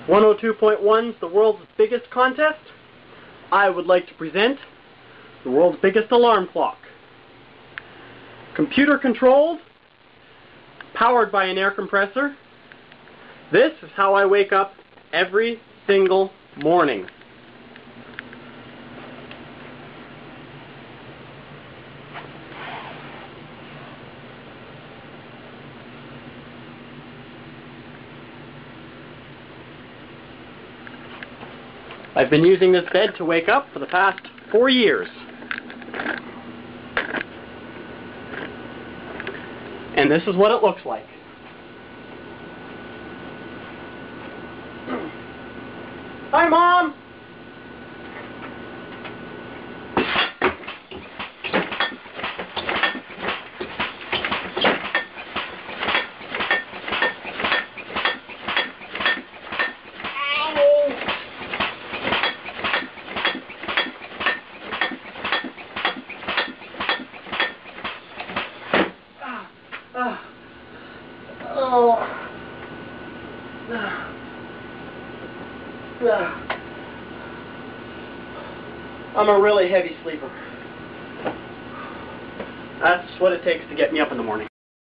102.1's the world's biggest contest. I would like to present the world's biggest alarm clock. Computer controlled, powered by an air compressor. This is how I wake up every single morning. I've been using this bed to wake up for the past 4 years. And this is what it looks like. Hi, Mom! I'm a really heavy sleeper. That's what it takes to get me up in the morning.